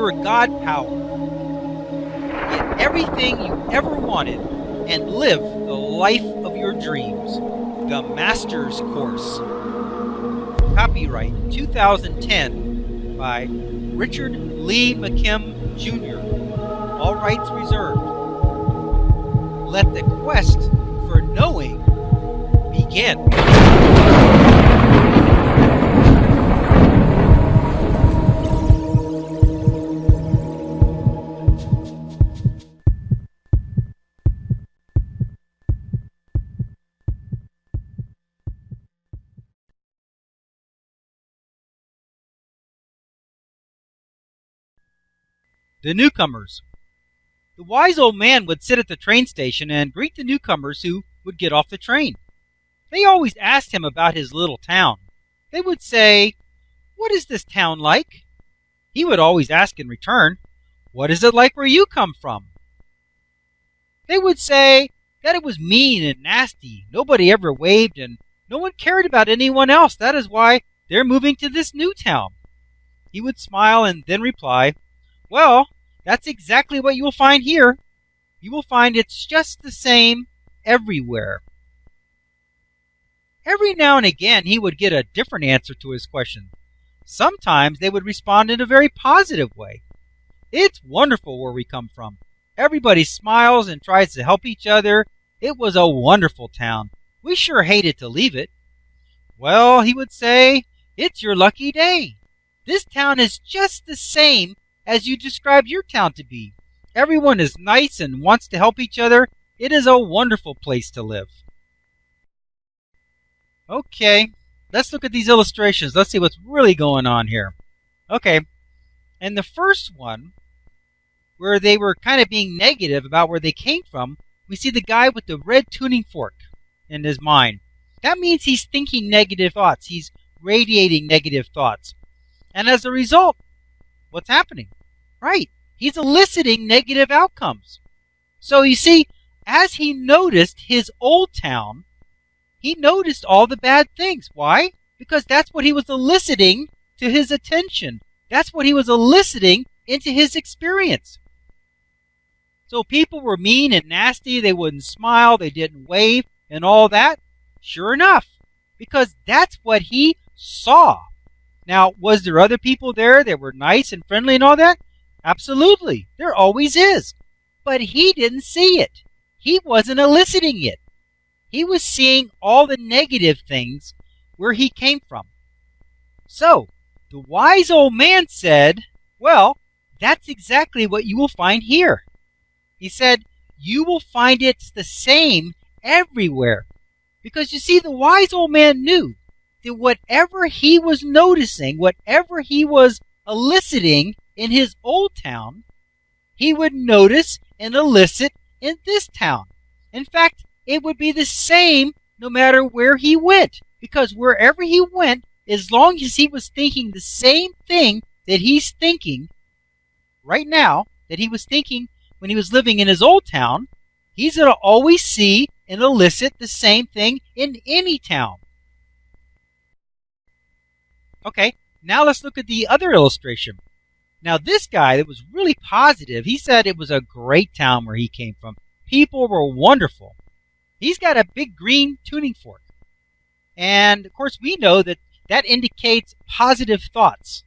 your God power. Get everything you ever wanted and live the life of your dreams. The Master's Course. Copyright 2010 by Richard Lee McKim Jr. All rights reserved. Let the quest for knowing begin. The newcomers. The wise old man would sit at the train station and greet the newcomers who would get off the train. They always asked him about his little town. They would say, "What is this town like?" He would always ask in return, "What is it like where you come from?" They would say that it was mean and nasty. Nobody ever waved and no one cared about anyone else. That is why they're moving to this new town. He would smile and then reply, "Well, that's exactly what you will find here. You will find it's just the same everywhere." Every now and again he would get a different answer to his question. Sometimes they would respond in a very positive way. "It's wonderful where we come from. Everybody smiles and tries to help each other. It was a wonderful town. We sure hated to leave it." "Well," he would say, "it's your lucky day. This town is just the same as you described your town to be. Everyone is nice and wants to help each other. It is a wonderful place to live." Okay, let's look at these illustrations. Let's see what's really going on here. Okay, and the first one, where they were kind of being negative about where they came from, we see the guy with the red tuning fork in his mind. That means he's thinking negative thoughts. He's radiating negative thoughts. And as a result, what's happening? Right, he's eliciting negative outcomes. So you see, as he noticed his old town, he noticed all the bad things. Why? Because that's what he was eliciting to his attention. That's what he was eliciting into his experience. So people were mean and nasty. They wouldn't smile. They didn't wave and all that. Sure enough, because that's what he saw. Now, was there other people there that were nice and friendly and all that? Absolutely. There always is. But he didn't see it. He wasn't eliciting it. He was seeing all the negative things where he came from. So, the wise old man said, "Well, that's exactly what you will find here." He said, "You will find it's the same everywhere." Because you see, the wise old man knew that whatever he was noticing, whatever he was eliciting in his old town, he would notice and elicit in this town. In fact, it would be the same no matter where he went, because wherever he went, as long as he was thinking the same thing that he's thinking right now, that he was thinking when he was living in his old town, he's going to always see and elicit the same thing in any town. Okay, now let's look at the other illustration. Now this guy that was really positive, he said it was a great town where he came from. People were wonderful. He's got a big green tuning fork. And of course we know that that indicates positive thoughts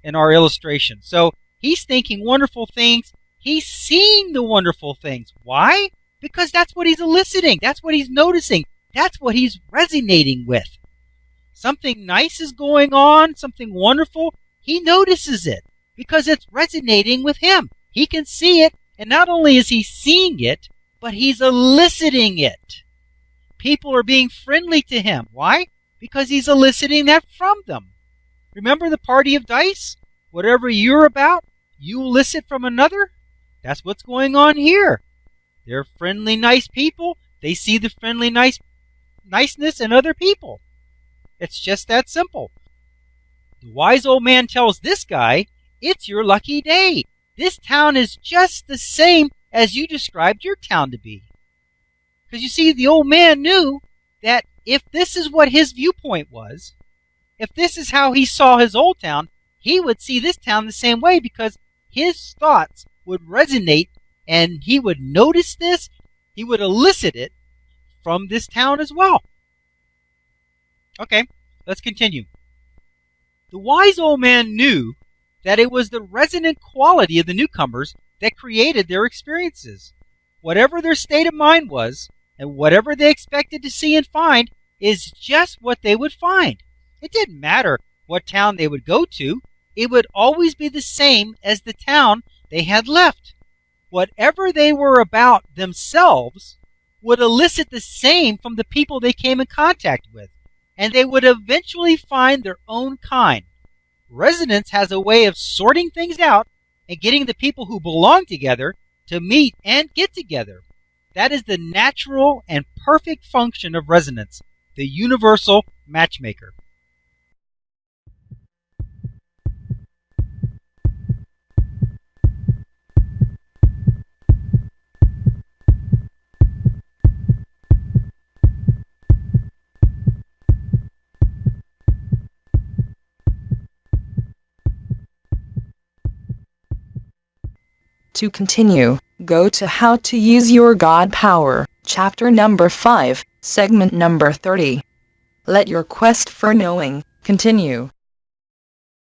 in our illustration. So he's thinking wonderful things. He's seeing the wonderful things. Why? Because that's what he's eliciting. That's what he's noticing. That's what he's resonating with. Something nice is going on, something wonderful. He notices it because it's resonating with him. He can see it, and not only is he seeing it, but he's eliciting it. People are being friendly to him. Why? Because he's eliciting that from them. Remember the party of dice? Whatever you're about, you elicit from another. That's what's going on here. They're friendly, nice people. They see the friendly, niceness in other people. It's just that simple. The wise old man tells this guy, "It's your lucky day. This town is just the same as you described your town to be." Because you see, the old man knew that if this is what his viewpoint was, if this is how he saw his old town, he would see this town the same way because his thoughts would resonate, and he would notice this, he would elicit it from this town as well. Okay, let's continue. The wise old man knew that it was the resonant quality of the newcomers that created their experiences. Whatever their state of mind was, and whatever they expected to see and find, is just what they would find. It didn't matter what town they would go to, it would always be the same as the town they had left. Whatever they were about themselves would elicit the same from the people they came in contact with, and they would eventually find their own kind. Resonance has a way of sorting things out and getting the people who belong together to meet and get together. That is the natural and perfect function of resonance, the universal matchmaker. To continue, go to How to Use Your God Power, chapter number 5, segment number 30. Let your quest for knowing continue.